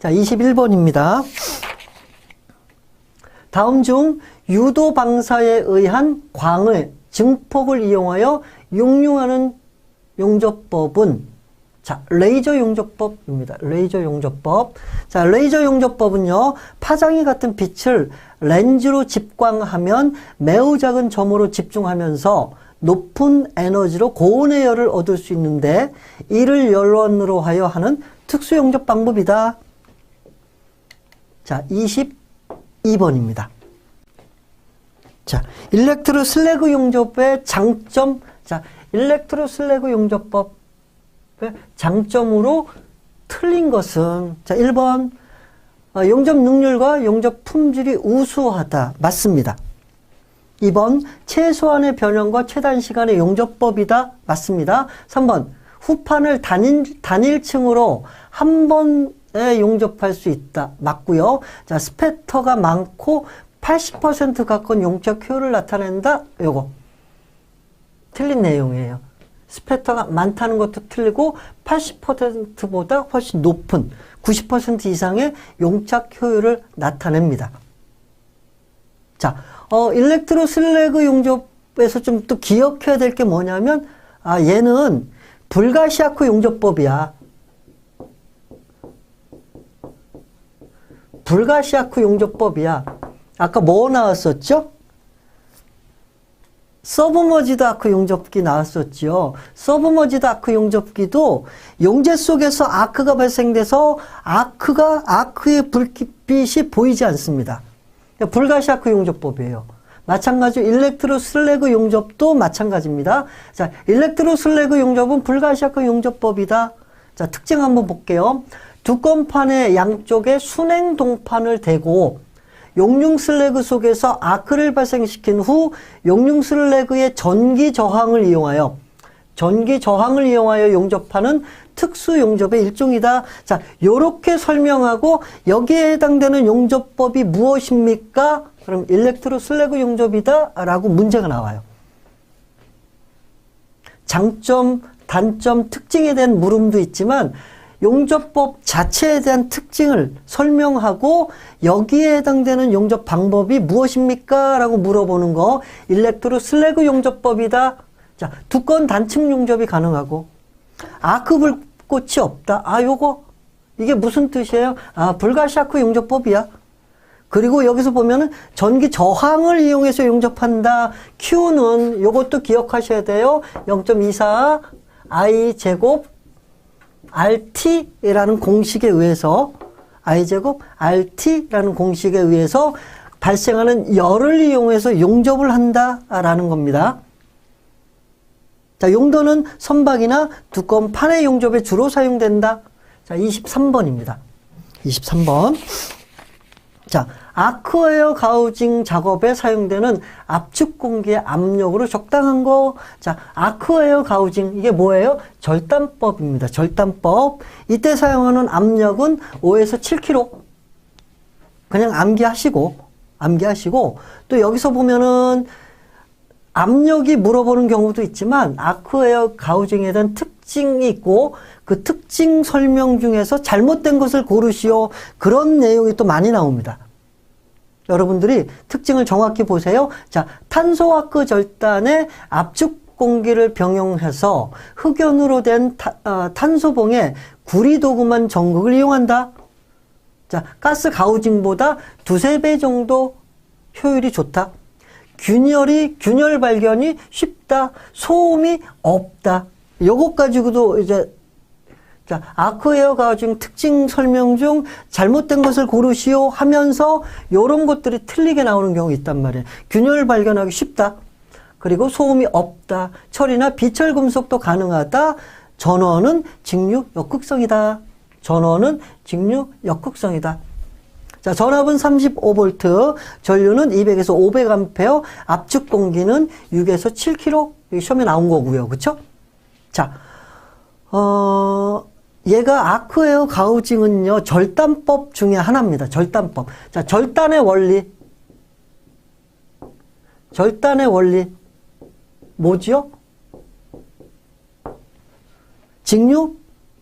자, 21번입니다. 다음 중 유도 방사에 의한 광의 증폭을 이용하여 용융하는 용접법은, 자, 레이저 용접법입니다. 레이저 용접법. 자, 레이저 용접법은요, 파장이 같은 빛을 렌즈로 집광하면 매우 작은 점으로 집중하면서 높은 에너지로 고온의 열을 얻을 수 있는데, 이를 열원으로 하여 하는 특수 용접 방법이다. 자, 22번입니다. 자, 일렉트로 슬래그 용접의 장점. 자, 일렉트로 슬래그 용접법의 장점으로 틀린 것은, 자, 1번, 용접 능률과 용접 품질이 우수하다. 맞습니다. 2번, 최소한의 변형과 최단 시간의 용접법이다. 맞습니다. 3번, 후판을 단일층으로 한 번에 용접할 수 있다. 맞고요. 자, 스패터가 많고 80% 가까운 용접 효율을 나타낸다. 요거 틀린 내용이에요. 스패터가 많다는 것도 틀리고 80%보다 훨씬 높은 90% 이상의 용착 효율을 나타냅니다. 자, 일렉트로 슬래그 용접에서 좀 또 기억해야 될 게 뭐냐면, 얘는 불가시아크 용접법이야. 불가시아크 용접법이야. 아까 뭐 나왔었죠? 서브머지드 아크 용접기 나왔었죠. 서브머지드 아크 용접기도 용재 속에서 아크가 발생돼서 아크의 불빛이 보이지 않습니다. 불가시아크 용접법이에요. 마찬가지로 일렉트로 슬래그 용접도 마찬가지입니다. 자, 일렉트로 슬래그 용접은 불가시아크 용접법이다. 자, 특징 한번 볼게요. 두건판의 양쪽에 순행 동판을 대고 용융 슬래그 속에서 아크를 발생시킨 후 용융 슬래그의 전기 저항을 이용하여 용접하는 특수 용접의 일종이다. 자, 요렇게 설명하고 여기에 해당되는 용접법이 무엇입니까? 그럼 일렉트로 슬래그 용접이다 라고 문제가 나와요. 장점, 단점, 특징에 대한 물음도 있지만 용접법 자체에 대한 특징을 설명하고 여기에 해당되는 용접 방법이 무엇입니까? 라고 물어보는 거, 일렉트로 슬래그 용접법이다. 자, 두건 단층 용접이 가능하고 아크 불꽃이 없다. 요거 이게 무슨 뜻이에요? 불가시아크 용접법이야. 그리고 여기서 보면은 전기 저항을 이용해서 용접한다. Q는 요것도 기억하셔야 돼요. 0.24 I 제곱 RT라는 공식에 의해서 I제곱 RT라는 공식에 의해서 발생하는 열을 이용해서 용접을 한다라는 겁니다. 자, 용도는 선박이나 두꺼운 판의 용접에 주로 사용된다. 자, 23번입니다. 23번. 자, 아크웨어 가우징 작업에 사용되는 압축 공기의 압력으로 적당한 거. 자, 아크웨어 가우징, 이게 뭐예요? 절단법입니다. 절단법. 이때 사용하는 압력은 5에서 7kg. 그냥 암기하시고, 또 여기서 보면은 압력이 물어보는 경우도 있지만 아크웨어 가우징에 대한 특징이 있고 그 특징 설명 중에서 잘못된 것을 고르시오. 그런 내용이 또 많이 나옵니다. 여러분들이 특징을 정확히 보세요. 자, 탄소아크 절단에 압축 공기를 병용해서 흑연으로 된 탄소봉에 구리도금한 전극을 이용한다. 자, 가스 가우징보다 2~3배 정도 효율이 좋다. 균열 발견이 쉽다. 소음이 없다. 요것 가지고도 이제, 자, 아크웨어 가우징 특징 설명 중 잘못된 것을 고르시오 하면서 요런 것들이 틀리게 나오는 경우 있단 말이에요. 균열 발견하기 쉽다. 그리고 소음이 없다. 철이나 비철 금속도 가능하다. 전원은 직류 역극성이다. 자, 전압은 35V, 전류는 200에서 500A, 압축 공기는 6에서 7kg. 여기 시험에 나온 거고요. 그쵸? 자, 얘가 아크웨어 가우징은요, 절단법 중에 하나입니다. 절단법. 자, 절단의 원리. 뭐지요? 직류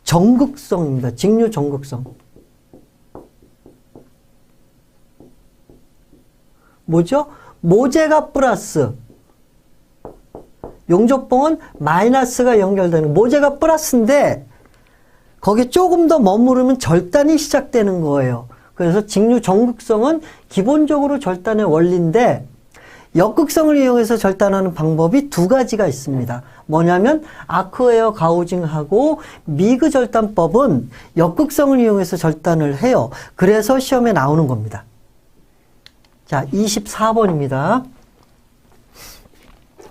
전극성입니다. 직류 전극성. 뭐죠? 모재가 플러스, 용접봉은 마이너스가 연결되는, 모재가 플러스인데 거기에 조금 더 머무르면 절단이 시작되는 거예요. 그래서 직류 정극성은 기본적으로 절단의 원리인데 역극성을 이용해서 절단하는 방법이 두 가지가 있습니다. 뭐냐면 아크웨어 가우징하고 미그 절단법은 역극성을 이용해서 절단을 해요. 그래서 시험에 나오는 겁니다. 자, 24번입니다.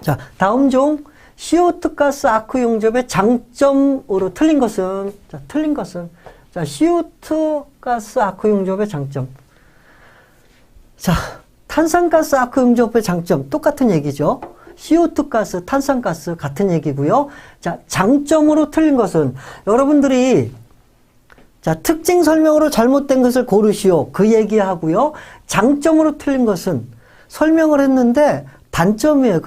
자, 다음 중 CO2 가스 아크 용접의 장점으로 틀린 것은, 자, 틀린 것은, 자, CO2 가스 아크 용접의 장점. 자, 탄산가스 아크 용접의 장점, 똑같은 얘기죠. CO2 가스, 탄산가스 같은 얘기고요. 자, 장점으로 틀린 것은, 여러분들이, 자, 특징 설명으로 잘못된 것을 고르시오. 그 얘기하고요. 장점으로 틀린 것은 설명을 했는데 단점이에요.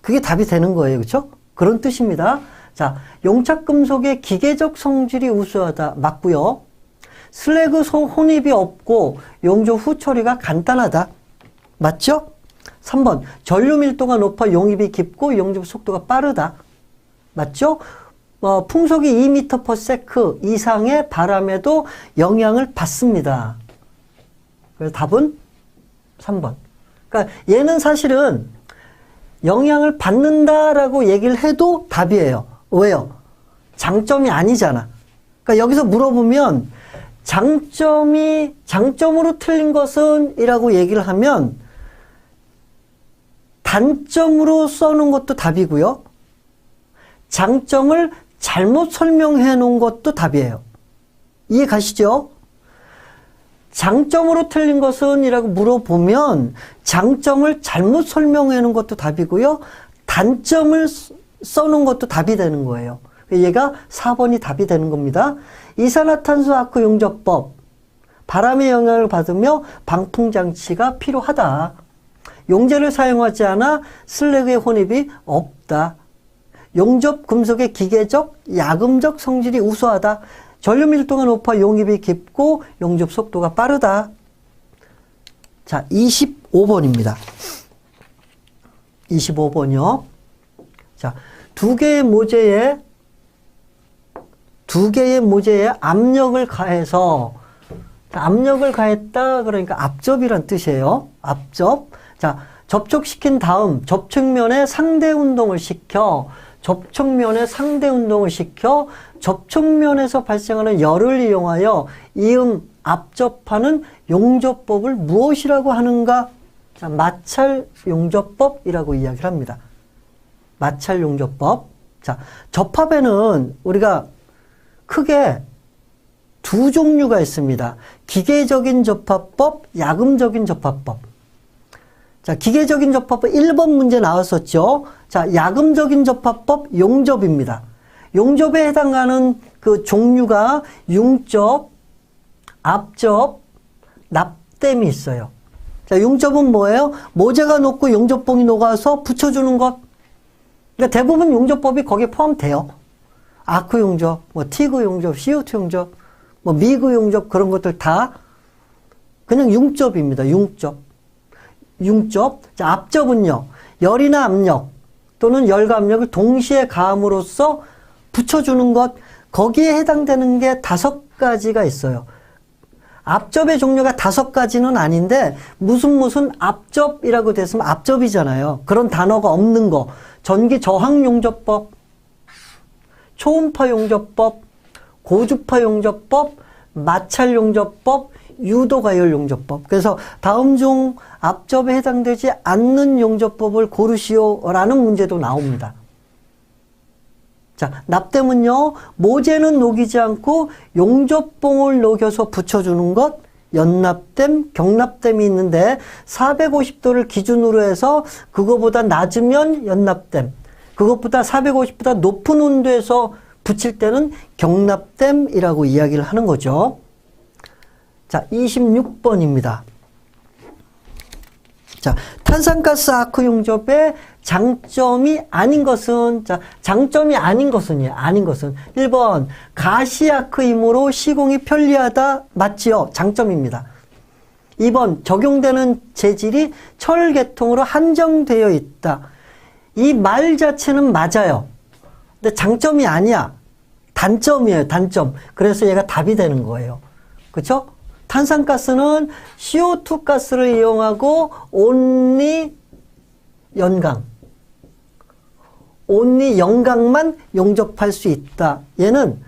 그게 답이 되는 거예요. 그렇죠? 그런 뜻입니다. 자, 용착금속의 기계적 성질이 우수하다. 맞고요. 슬래그 혼입이 없고 용접 후 처리가 간단하다. 맞죠? 3번, 전류 밀도가 높아 용입이 깊고 용접 속도가 빠르다. 맞죠? 풍속이 2m/s 이상의 바람에도 영향을 받습니다. 그래서 답은 3번. 그러니까 얘는 사실은 영향을 받는다라고 얘기를 해도 답이에요. 왜요? 장점이 아니잖아. 그러니까 여기서 물어보면 장점으로 틀린 것은 이라고 얘기를 하면 단점으로 써놓은 것도 답이고요. 장점을 잘못 설명해 놓은 것도 답이에요. 이해 가시죠? 장점으로 틀린 것은 이라고 물어보면 장점을 잘못 설명해 놓은 것도 답이고요. 단점을 써놓은 것도 답이 되는 거예요. 얘가 4번이 답이 되는 겁니다. 이산화탄소 아크 용접법. 바람의 영향을 받으며 방풍장치가 필요하다. 용재를 사용하지 않아 슬래그의 혼입이 없다. 용접 금속의 기계적, 야금적 성질이 우수하다. 전류 밀도가 높아 용입이 깊고 용접 속도가 빠르다. 자, 25번입니다. 25번이요. 자, 두 개의 모재에 압력을 가해서, 압력을 가했다 그러니까 압접이란 뜻이에요. 압접. 자, 접촉시킨 다음 접촉면에 상대 운동을 시켜 접촉면에서 발생하는 열을 이용하여 이음 압접하는 용접법을 무엇이라고 하는가? 자, 마찰 용접법이라고 이야기를 합니다. 마찰 용접법. 자, 접합에는 우리가 크게 두 종류가 있습니다. 기계적인 접합법, 야금적인 접합법. 자, 기계적인 접합법 1번 문제 나왔었죠. 자, 야금적인 접합법 용접입니다. 용접에 해당하는 그 종류가 융접, 압접, 납땜이 있어요. 자, 융접은 뭐예요? 모재가 녹고 용접봉이 녹아서 붙여주는 것. 그러니까 대부분 용접법이 거기에 포함돼요. 아크 용접, 티그 용접, CO2 용접, 미그 용접 그런 것들 다 그냥 융접입니다. 융접. 자, 압접은요. 열이나 압력 또는 열과 압력을 동시에 가함으로써 붙여주는 것. 거기에 해당되는 게 5가지가 있어요. 압접의 종류가 5가지는 아닌데 무슨 압접이라고 됐으면 압접이잖아요. 그런 단어가 없는 거. 전기 저항 용접법, 초음파 용접법, 고주파 용접법, 마찰 용접법, 유도가열 용접법. 그래서 다음 중 압접에 해당되지 않는 용접법을 고르시오라는 문제도 나옵니다. 자, 납땜은요, 모재는 녹이지 않고 용접봉을 녹여서 붙여주는 것, 연납땜, 경납땜이 있는데 450도를 기준으로 해서 그거보다 낮으면 연납땜, 그것보다 450보다 높은 온도에서 붙일 때는 경납땜이라고 이야기를 하는 거죠. 자, 26번입니다. 자, 탄산가스 아크 용접의 장점이 아닌 것은, 자, 장점이 아닌 것은요, 아닌 것은. 1번, 가시아크이므로 시공이 편리하다. 맞지요? 장점입니다. 2번 적용되는 재질이 철 계통으로 한정되어 있다. 이 말 자체는 맞아요. 근데 장점이 아니야. 단점이에요. 단점. 그래서 얘가 답이 되는 거예요. 그렇죠? 탄산가스는 CO2 가스를 이용하고 온리 영광만 용접할 수 있다. 얘는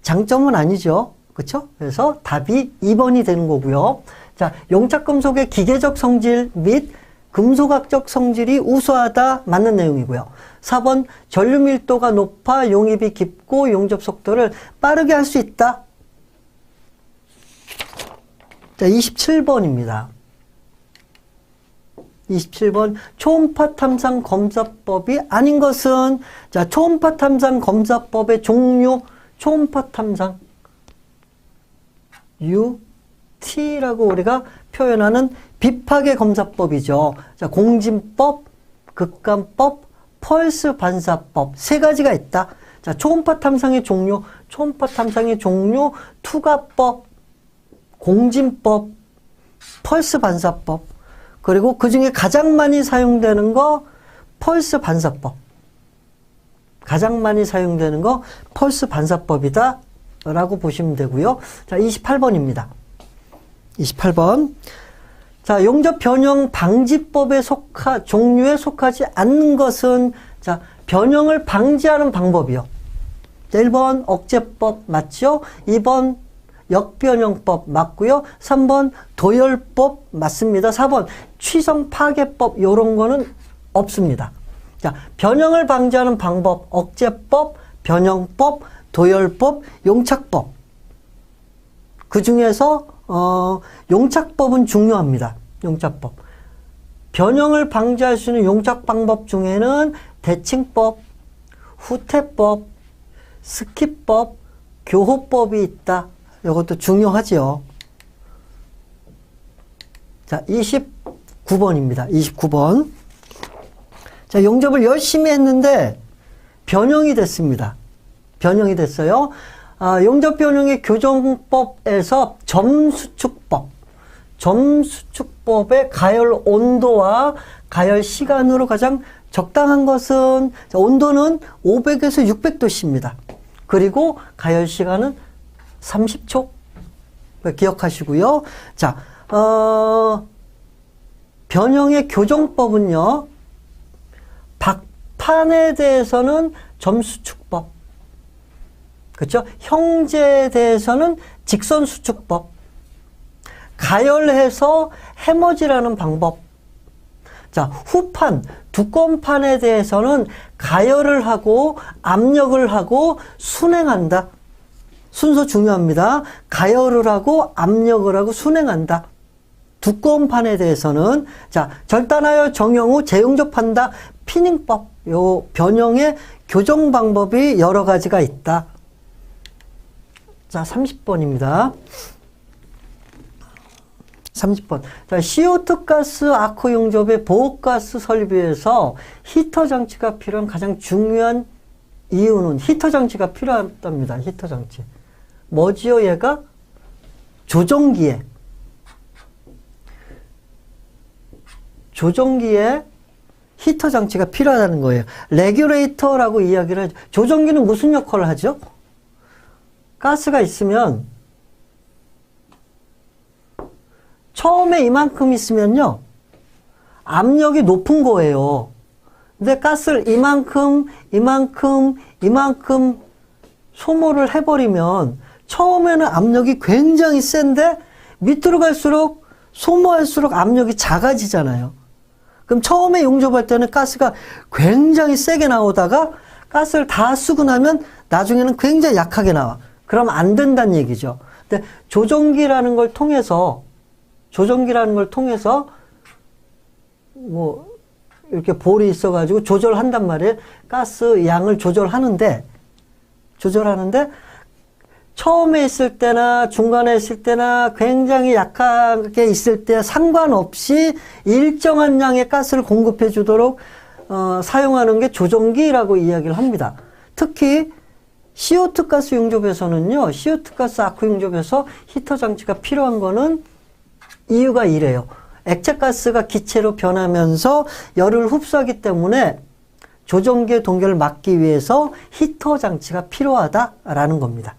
장점은 아니죠. 그렇죠? 그래서 답이 2번이 되는 거고요. 자, 용착금속의 기계적 성질 및 금속학적 성질이 우수하다. 맞는 내용이고요. 4번 전류 밀도가 높아 용입이 깊고 용접 속도를 빠르게 할 수 있다. 자, 27번입니다. 27번 초음파 탐상 검사법이 아닌 것은, 자, 초음파 탐상 검사법의 종류, 초음파 탐상 UT라고 우리가 표현하는 비파괴 검사법이죠. 자, 공진법, 극감법, 펄스 반사법 세 가지가 있다. 자, 초음파 탐상의 종류, 투과법, 공진법, 펄스 반사법, 그리고 그 중에 가장 많이 사용되는 거 펄스 반사법. 가장 많이 사용되는 거 펄스 반사법이다 라고 보시면 되고요. 자, 28번입니다. 28번. 자, 용접 변형 방지법에 종류에 속하지 않는 것은, 자, 변형을 방지하는 방법이요. 1번 억제법 맞죠? 2번 역변형법 맞고요. 3번 도열법 맞습니다. 4번 취성 파괴법 이런 거는 없습니다. 자, 변형을 방지하는 방법 억제법, 변형법, 도열법, 용착법. 그 중에서 용착법은 중요합니다. 용착법. 변형을 방지할 수 있는 용착 방법 중에는 대칭법, 후퇴법, 스킵법, 교호법이 있다. 이것도 중요하지요. 자, 29번입니다. 29번. 자, 용접을 열심히 했는데 변형이 됐습니다. 변형이 됐어요. 용접 변형의 교정법에서 점수축법의 가열 온도와 가열 시간으로 가장 적당한 것은, 자, 온도는 500에서 600도씨입니다. 그리고 가열 시간은 30초. 기억하시고요. 자, 변형의 교정법은요, 박판에 대해서는 점수축법. 그렇죠? 형제에 대해서는 직선수축법. 가열해서 해머지라는 방법. 자, 후판, 두꺼운 판에 대해서는 가열을 하고 압력을 하고 순행한다. 순서 중요합니다. 가열을 하고 압력을 하고 순행한다. 두꺼운 판에 대해서는, 자, 절단하여 정형 후 재용접한다. 피닝법. 요 변형의 교정 방법이 여러 가지가 있다. 자, 30번입니다. 30번. 자, CO2 가스 아크 용접의 보호가스 설비에서 히터 장치가 필요한 가장 중요한 이유는, 히터 장치가 필요하답니다. 히터 장치. 뭐지요, 얘가? 조정기에 히터 장치가 필요하다는 거예요. 레귤레이터라고 이야기를 하죠. 조정기는 무슨 역할을 하죠? 가스가 있으면, 처음에 이만큼 있으면요, 압력이 높은 거예요. 근데 가스를 이만큼 소모를 해버리면, 처음에는 압력이 굉장히 센데, 밑으로 갈수록, 소모할수록 압력이 작아지잖아요. 그럼 처음에 용접할 때는 가스가 굉장히 세게 나오다가, 가스를 다 쓰고 나면, 나중에는 굉장히 약하게 나와. 그럼 안 된다는 얘기죠. 근데 조정기라는 걸 통해서 뭐 이렇게 볼이 있어가지고 조절한단 말이에요. 가스 양을 조절하는데 처음에 있을 때나 중간에 있을 때나 굉장히 약하게 있을 때 상관없이 일정한 양의 가스를 공급해 주도록 사용하는 게 조정기라고 이야기를 합니다. 특히 CO2 가스 용접에서는요, CO2 가스 아크 용접에서 히터 장치가 필요한 거는 이유가 이래요. 액체가스가 기체로 변하면서 열을 흡수하기 때문에 조종기의 동결을 막기 위해서 히터 장치가 필요하다라는 겁니다.